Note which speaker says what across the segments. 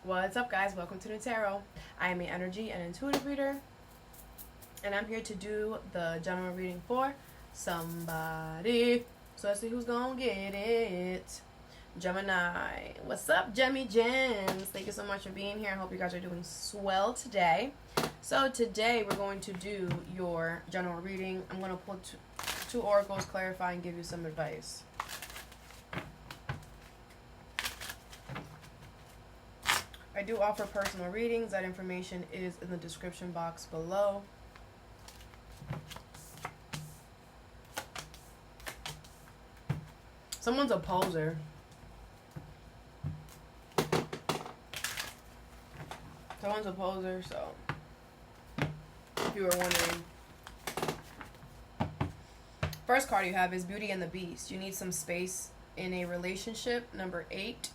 Speaker 1: What's up, guys? Welcome to Nutarot. I am an energy and intuitive reader, and I'm here to do the general reading for somebody. So let's see who's gonna get it. Gemini. What's up, Gemmy Gems? Thank you so much for being here. I hope you guys are doing swell today. So today we're going to do your general reading. I'm going to pull two oracles, clarify, and give you some advice. I do offer personal readings. That information is in the description box below. Someone's a poser. Someone's a poser, so if you were wondering. First card you have is Beauty and the Beast. You need some space in a relationship. Number 8.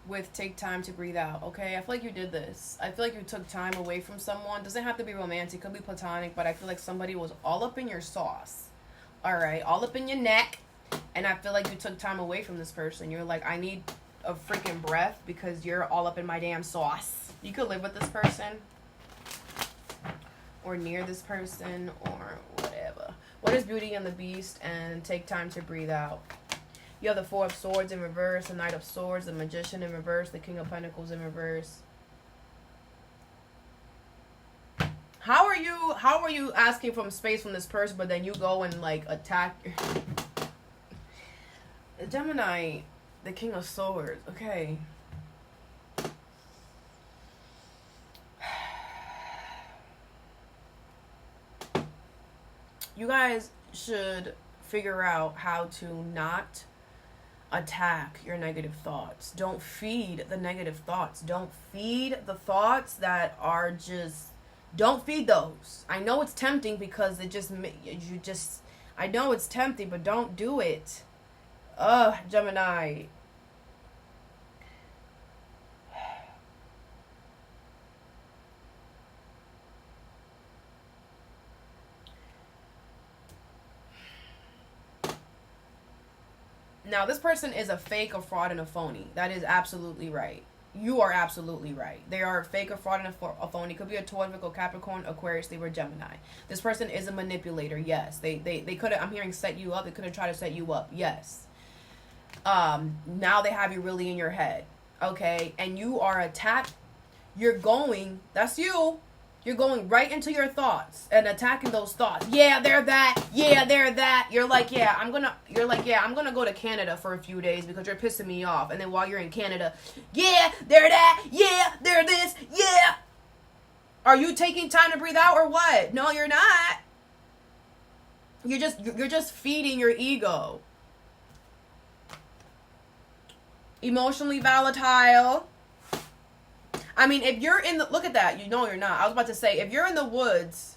Speaker 1: With take time to breathe out. Okay, I feel like you did this. I feel like you took time away from someone. Doesn't have to be romantic, could be platonic, but I feel like somebody was all up in your sauce. All right, all up in your neck, and I feel like you took time away from this person. You're like, I need a freaking breath because you're all up in my damn sauce. You could live with this person or near this person or whatever. What is Beauty and the Beast and take time to breathe out? You have the Four of Swords in reverse, the Knight of Swords, the Magician in reverse, the King of Pentacles in reverse. How are you asking for space from this person, but then you go and like attack Gemini, the King of Swords? Okay. You guys should figure out how to not attack your negative thoughts. Don't feed the negative thoughts. Don't feed the thoughts that are just, don't feed those. I know it's tempting because I know it's tempting, but don't do it. Gemini. Now, this person is a fake, a fraud, and a phony. That is absolutely right. You are absolutely right. They are a fake, a fraud, and a phony. Could be a Taurus, Virgo, Capricorn, Aquarius, Libra, Gemini. This person is a manipulator. Yes. They could have, I'm hearing set you up. They could have tried to set you up. Yes. Now they have you really in your head. Okay. And you are attacked. That's you. You're going right into your thoughts and attacking those thoughts. Yeah, they're that. Yeah, they're that. You're like, I'm gonna go to Canada for a few days because you're pissing me off. And then while you're in Canada, yeah, they're that. Yeah, they're this. Yeah. Are you taking time to breathe out or what? No, you're not. You're just feeding your ego. Emotionally volatile. I mean, if you're look at that, you know you're not. I was about to say, if you're in the woods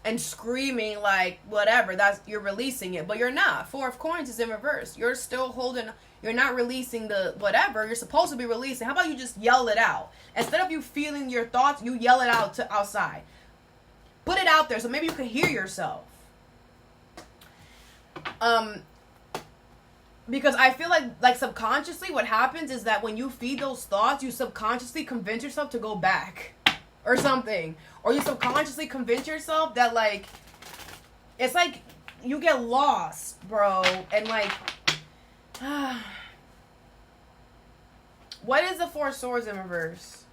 Speaker 1: and screaming like whatever, you're releasing it, but you're not. Four of Coins is in reverse. You're still you're not releasing the whatever you're supposed to be releasing. How about you just yell it out? Instead of you feeling your thoughts, you yell it out to outside. Put it out there so maybe you can hear yourself. Because I feel like subconsciously what happens is that when you feed those thoughts, you subconsciously convince yourself to go back or something. Or you subconsciously convince yourself that like, it's like you get lost, bro. And like, what is the Four of Swords in reverse?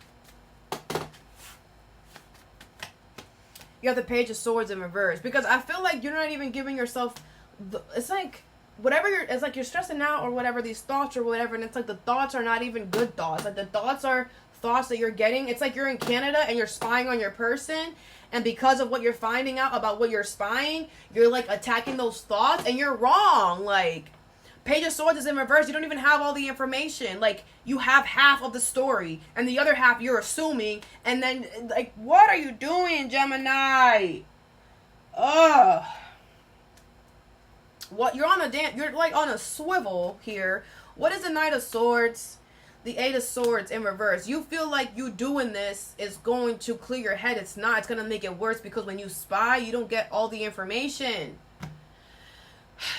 Speaker 1: You have the Page of Swords in reverse. Because I feel like you're not even giving yourself, it's like, it's like you're stressing out or whatever, these thoughts or whatever, and it's like the thoughts are not even good thoughts. Like the thoughts are thoughts that you're getting. It's like you're in Canada and you're spying on your person, and because of what you're finding out about what you're spying, you're like attacking those thoughts, and you're wrong. Like, Page of Swords is in reverse. You don't even have all the information. Like, you have half of the story, and the other half you're assuming, and then, like, what are you doing, Gemini? Ugh. What you're like on a swivel here. What is the Knight of Swords? The Eight of Swords in reverse. You feel like you doing this is going to clear your head. It's not. It's going to make it worse because when you spy, you don't get all the information.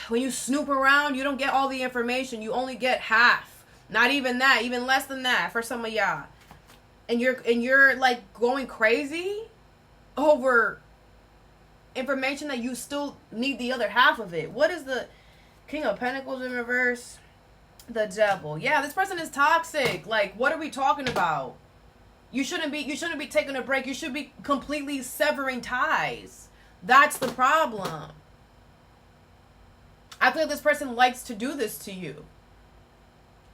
Speaker 1: When you snoop around, you don't get all the information. You only get half. Not even that, even less than that for some of y'all. And you're like going crazy over information that you still need the other half of it. What is the King of Pentacles in reverse? The Devil. Yeah, this person is toxic. Like, what are we talking about? You shouldn't be taking a break. You should be completely severing ties. That's the problem. I feel like this person likes to do this to you.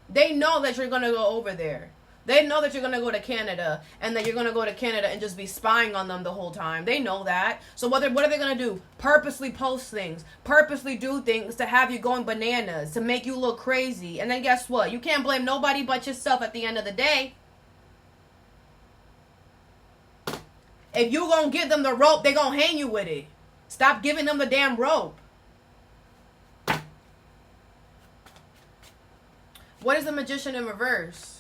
Speaker 1: They know that you're going to go over there. They know that you're going to go to Canada and that you're going to go to Canada and just be spying on them the whole time. They know that. So what are they going to do? Purposely post things. Purposely do things to have you going bananas. To make you look crazy. And then guess what? You can't blame nobody but yourself at the end of the day. If you going to give them the rope, they going to hang you with it. Stop giving them the damn rope. What is the Magician in reverse?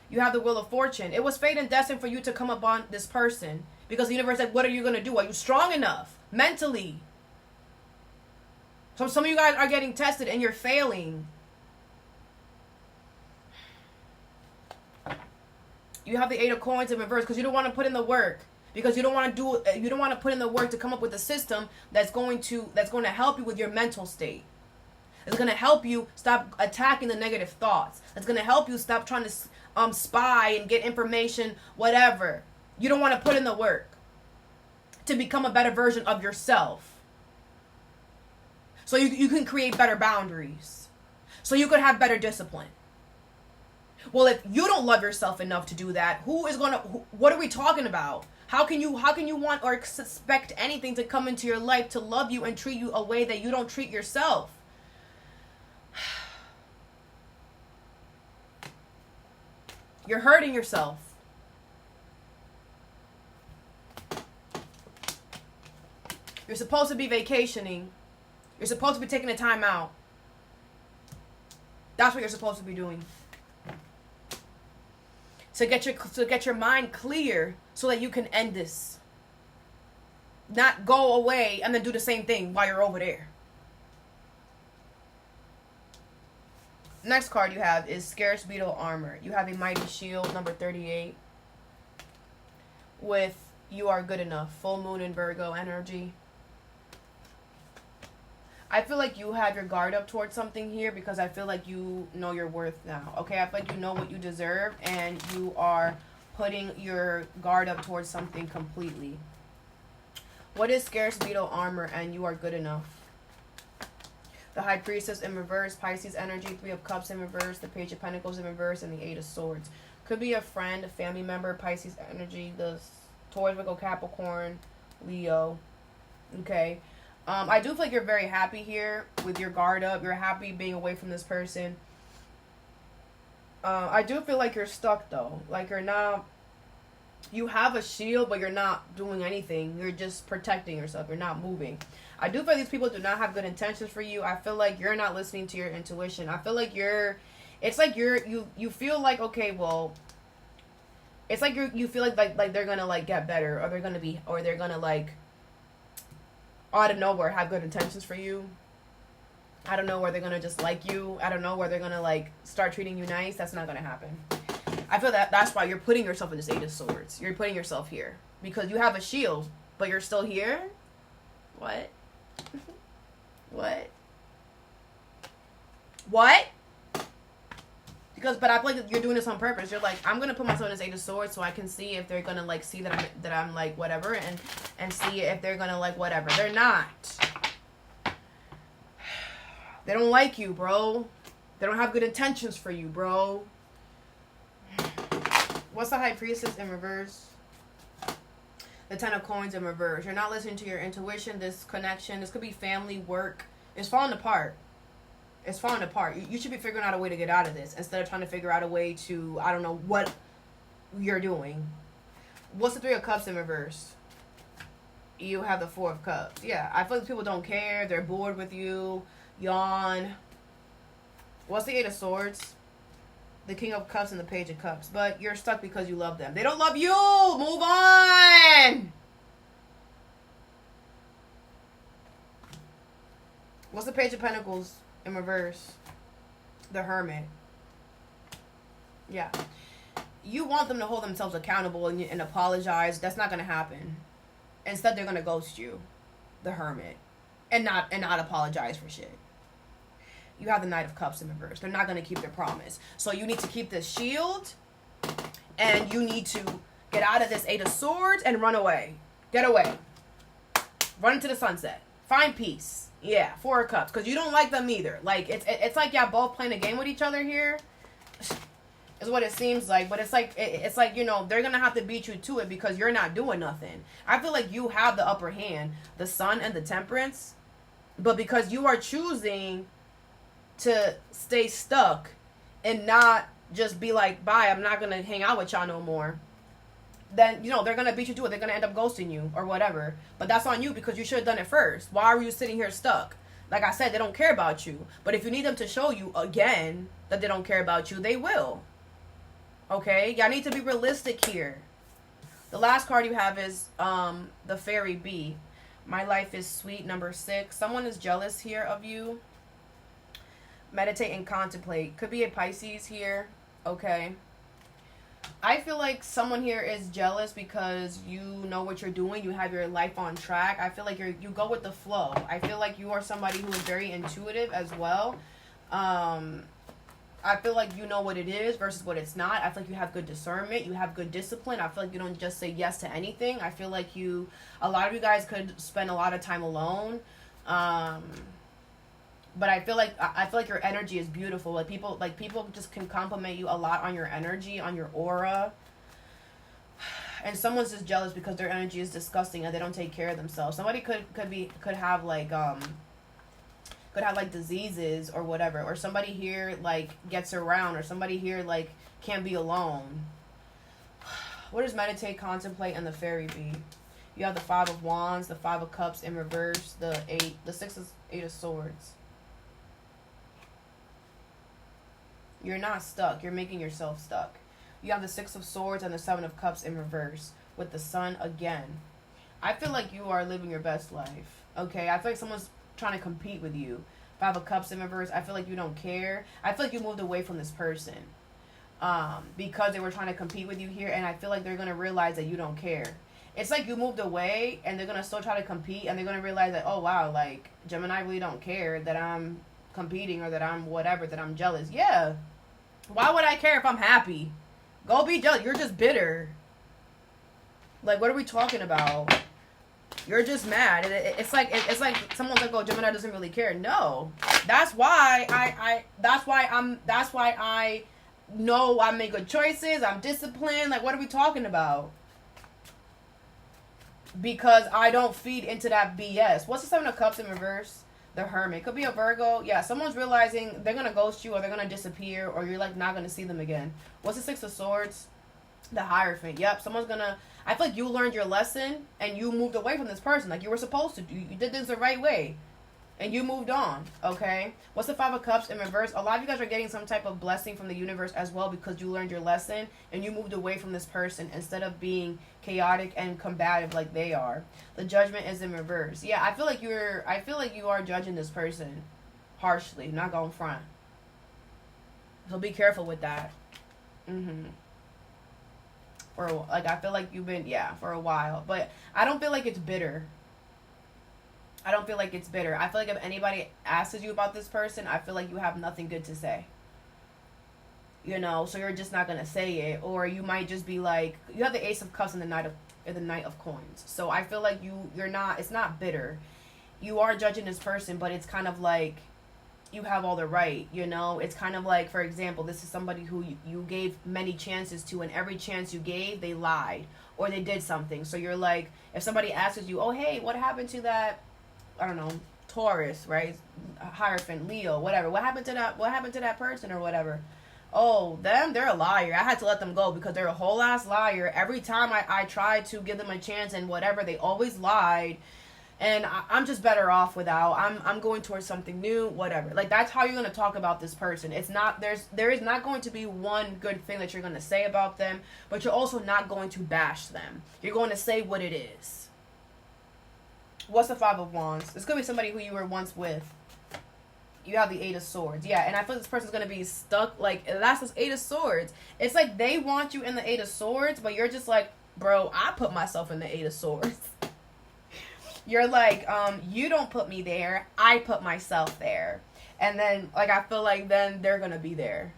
Speaker 1: You have the Wheel of Fortune. It was fate and destined for you to come upon this person. Because the universe said, what are you going to do? Are you strong enough? Mentally. So some of you guys are getting tested and you're failing. You have the Eight of Coins in reverse because you don't want to put in the work. Because you don't want to put in the work to come up with a system that's going to help you with your mental state. It's going to help you stop attacking the negative thoughts. It's going to help you stop trying to spy and get information, whatever. You don't want to put in the work to become a better version of yourself. So you can create better boundaries. So you could have better discipline. Well, if you don't love yourself enough to do that, what are we talking about? How can you want or expect anything to come into your life to love you and treat you a way that you don't treat yourself? You're hurting yourself. You're supposed to be vacationing. You're supposed to be taking a time out. That's what you're supposed to be doing. To get your mind clear so that you can end this. Not go away and then do the same thing while you're over there. Next card you have is Scarce Beetle Armor. You have a Mighty Shield, number 38. With You Are Good Enough. Full Moon in Virgo energy. I feel like you have your guard up towards something here because I feel like you know your worth now. Okay, I feel like you know what you deserve and you are putting your guard up towards something completely. What is Scarce Beetle Armor and You Are Good Enough? The High Priestess in reverse, Pisces energy, Three of Cups in reverse, the Page of Pentacles in reverse, and the Eight of Swords. Could be a friend, a family member, Pisces energy, the Taurus, Virgo, Capricorn, Leo. Okay. I do feel like you're very happy here with your guard up. You're happy being away from this person. I do feel like you're stuck though. Like you're not... You have a shield, but you're not doing anything. You're just protecting yourself. You're not moving. I do feel like these people do not have good intentions for you. I feel like you're not listening to your intuition. I feel like it's like you feel like, okay, well, it's like you feel like they're gonna like get better, or they're gonna like out of nowhere have good intentions for you. I don't know where they're gonna just like you. I don't know where they're gonna like start treating you nice. That's not gonna happen. I feel that's why you're putting yourself in this Eight of Swords. You're putting yourself here because you have a shield, but you're still here. What? What? But I feel like you're doing this on purpose. You're like, I'm gonna put myself in this Eight of Swords so I can see if they're gonna like see that I'm like whatever, and see if they're gonna like whatever. They're not. They don't like you, bro. They don't have good intentions for you, bro. What's the High Priestess in reverse? The Ten of Coins in reverse. You're not listening to your intuition. This connection, this could be family, work. It's falling apart. It's falling apart. You should be figuring out a way to get out of this instead of trying to figure out a way to, I don't know what you're doing. What's the Three of Cups in reverse? You have the Four of Cups. Yeah, I feel like people don't care. They're bored with you. Yawn. What's the Eight of Swords? The King of Cups and the Page of Cups. But you're stuck because you love them. They don't love you. Move on. What's the Page of Pentacles in reverse? The Hermit. Yeah. You want them to hold themselves accountable and apologize. That's not going to happen. Instead, they're going to ghost you, the Hermit, and not apologize for shit. You have the Knight of Cups in reverse. They're not going to keep their promise. So you need to keep this shield, and you need to get out of this Eight of Swords and run away. Get away. Run into the sunset. Find peace. Yeah, Four of Cups, because you don't like them either. Like it's like y'all both playing a game with each other here. Is what it seems like, but it's like you know, they're gonna have to beat you to it because you're not doing nothing. I feel like you have the upper hand, the Sun and the Temperance, but because you are choosing to stay stuck and not just be like, bye, I'm not gonna hang out with y'all no more, then you know they're gonna beat you to it. They're gonna end up ghosting you or whatever. But that's on you because you should have done it first. Why were you sitting here stuck? Like I said, they don't care about you. But if you need them to show you again that they don't care about you, they will. Okay, y'all need to be realistic here. The last card you have is the Fairy Bee. My life is sweet, number 6. Someone is jealous here of you. Meditate and contemplate. Could be a Pisces here. Okay. I feel like someone here is jealous because you know what you're doing. You have your life on track. I feel like you go with the flow. I feel like you are somebody who is very intuitive as well. I feel like you know what it is versus what it's not. I feel like you have good discernment. You have good discipline. I feel like you don't just say yes to anything. I feel like a lot of you guys could spend a lot of time alone. But I feel like your energy is beautiful. Like people just can compliment you a lot on your energy, on your aura. And someone's just jealous because their energy is disgusting and they don't take care of themselves. Somebody could have diseases or whatever, or somebody here like gets around, or somebody here like can't be alone. What is meditate, contemplate, and the Fairy Bee? You have the Five of Wands, the Five of Cups in reverse, the Eight of Swords. You're not stuck. You're making yourself stuck. You have the Six of Swords and the Seven of Cups in reverse with the Sun again. I feel like you are living your best life. Okay, I feel like someone's trying to compete with you. Five of Cups in reverse. I feel like you don't care. I feel like you moved away from this person because they were trying to compete with you here, and I feel like they're going to realize that you don't care. It's like you moved away and they're going to still try to compete, and they're going to realize that, oh wow, like Gemini really don't care that I'm competing or that I'm whatever, that I'm jealous. Yeah, why would I care if I'm happy? Go be jealous. You're just bitter. Like, what are we talking about? You're just mad. It's like someone's like, oh, Gemini doesn't really care. No, that's why I know I make good choices. I'm disciplined. Like, what are we talking about? Because I don't feed into that BS. What's the Seven of Cups in reverse? The Hermit. Could be a Virgo. Yeah, someone's realizing they're gonna ghost you, or they're gonna disappear, or you're like not gonna see them again. What's the Six of Swords? The Hierophant. Yep, someone's gonna. I feel like you learned your lesson and you moved away from this person like you were supposed to do. You did this the right way, and you moved on. Okay. What's the Five of Cups in reverse? A lot of you guys are getting some type of blessing from the universe as well because you learned your lesson and you moved away from this person instead of being chaotic and combative like they are. The Judgment is in reverse. Yeah, I feel like you are judging this person harshly, not going front. So be careful with that. I feel like you've been, for a while, but I don't feel like it's bitter. I feel like if anybody asks you about this person, I feel like you have nothing good to say. You know, so you're just not gonna say it, or you might just be like, you have the Ace of Cups and the Knight of Coins. So I feel like you're not. It's not bitter. You are judging this person, but it's kind of like you have all the right. You know, it's kind of like, for example, this is somebody who you gave many chances to, and every chance you gave, they lied or they did something. So you're like, if somebody asks you, oh hey, what happened to that? I don't know, Taurus, right? Hierophant, Leo, whatever. What happened to that person or whatever? Oh, they're a liar. I had to let them go because they're a whole ass liar. Every time I tried to give them a chance and whatever, they always lied. And I'm just better off without. I'm going towards something new, whatever. Like, that's how you're going to talk about this person. It's not, there is not going to be one good thing that you're going to say about them, but you're also not going to bash them. You're going to say what it is. What's the Five of Wands? This could be somebody who you were once with. You have the Eight of Swords. Yeah, and I feel this person's going to be stuck. Like, that's this Eight of Swords. It's like they want you in the Eight of Swords, but you're just like, bro, I put myself in the Eight of Swords. You're like, you don't put me there. I put myself there. And then, like, I feel like then they're going to be there.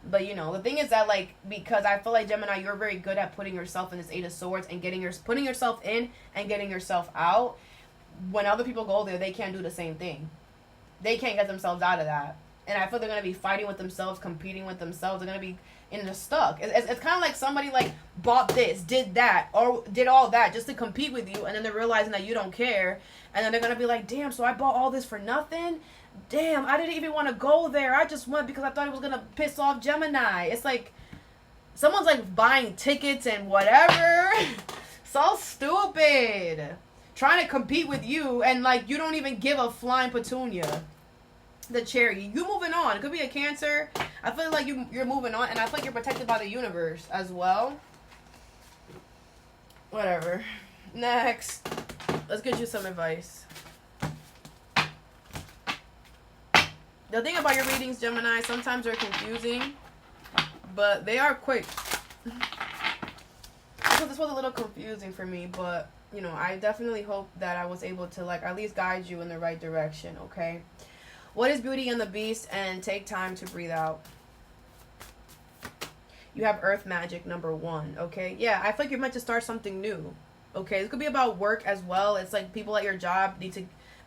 Speaker 1: But, you know, the thing is that, like, because I feel like, Gemini, you're very good at putting yourself in this Eight of Swords and putting yourself in and getting yourself out. When other people go there, they can't do the same thing. They can't get themselves out of that. And I feel they're going to be fighting with themselves, competing with themselves. They're going to be in the stuck. It's kind of like somebody, like, bought this, did that, or did all that just to compete with you. And then they're realizing that you don't care. And then they're going to be like, damn, so I bought all this for nothing? Damn, I didn't even want to go there. I just went because I thought it was going to piss off Gemini. It's like, someone's, like, buying tickets and whatever. So stupid. Trying to compete with you, and, like, you don't even give a flying petunia. The cherry. You moving on. It could be a Cancer. I feel like you're moving on, and I feel like you're protected by the universe as well. Whatever. Next. Let's get you some advice. The thing about your readings, Gemini, sometimes they're confusing, but they are quick. So this was a little confusing for me, but, you know, I definitely hope that I was able to, like, at least guide you in the right direction, okay? What is Beauty and the Beast? And take time to breathe out. You have Earth Magic, number 1, okay? Yeah, I feel like you're meant to start something new, okay? This could be about work as well. It's like people at your job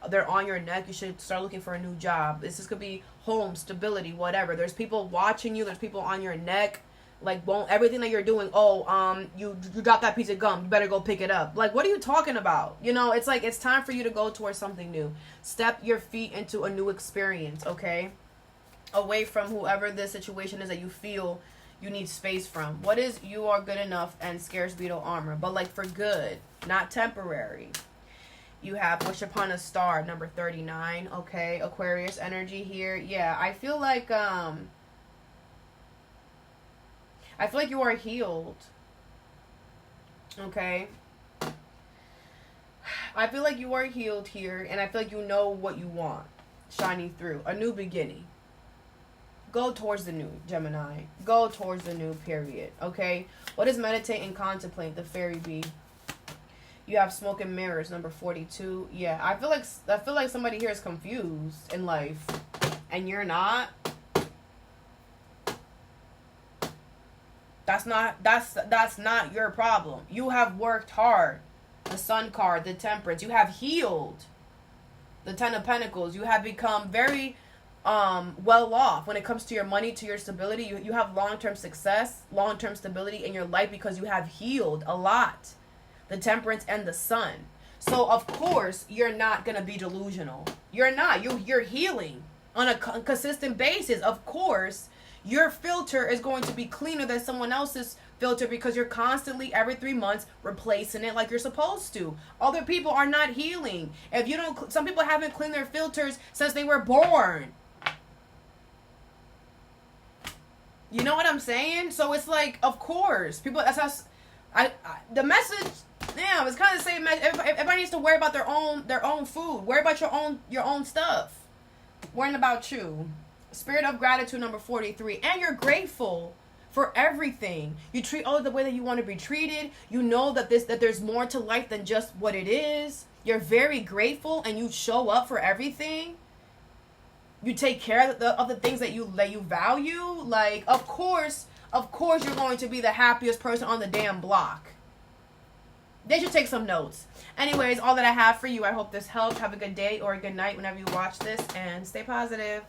Speaker 1: they're on your neck. You should start looking for a new job. This could be home, stability, whatever. There's people watching you. There's people on your neck. Like, everything that you're doing, you dropped that piece of gum, you better go pick it up. Like, what are you talking about? You know, it's like, it's time for you to go towards something new. Step your feet into a new experience, okay? Away from whoever this situation is that you feel you need space from. What is you are good enough and scarce beetle armor, but, like, for good, not temporary. You have Wish Upon a Star, number 39, okay? Aquarius energy here. Yeah, I feel like you are healed. Okay? I feel like you are healed here, and I feel like you know what you want shining through. A new beginning. Go towards the new, Gemini. Go towards the new, period. Okay? What is meditate and contemplate? The fairy bee. You have Smoke and Mirrors, number 42. Yeah, I feel like somebody here is confused in life, and you're not. That's not your problem. You have worked hard. The Sun card, the Temperance. You have healed. The Ten of Pentacles. You have become very well off when it comes to your money, to your stability. You have long-term success, long-term stability in your life because you have healed a lot. The Temperance and the Sun. So, of course, you're not going to be delusional. You're not. You're healing on a consistent basis. Of course, your filter is going to be cleaner than someone else's filter because you're constantly, every 3 months, replacing it like you're supposed to. Other people are not healing. If you don't, some people haven't cleaned their filters since they were born. You know what I'm saying? So it's like, of course, people, that's how, the message, damn, it's kind of the same message. Everybody needs to worry about their own food. Worry about your own stuff. Worrying about you. Spirit of Gratitude, number 43. And you're grateful for everything. You treat others the way that you want to be treated. You know that there's more to life than just what it is. You're very grateful and you show up for everything. You take care of the things that you value. Like, of course you're going to be the happiest person on the damn block. They should take some notes. Anyways, all that I have for you. I hope this helped. Have a good day or a good night whenever you watch this, and stay positive.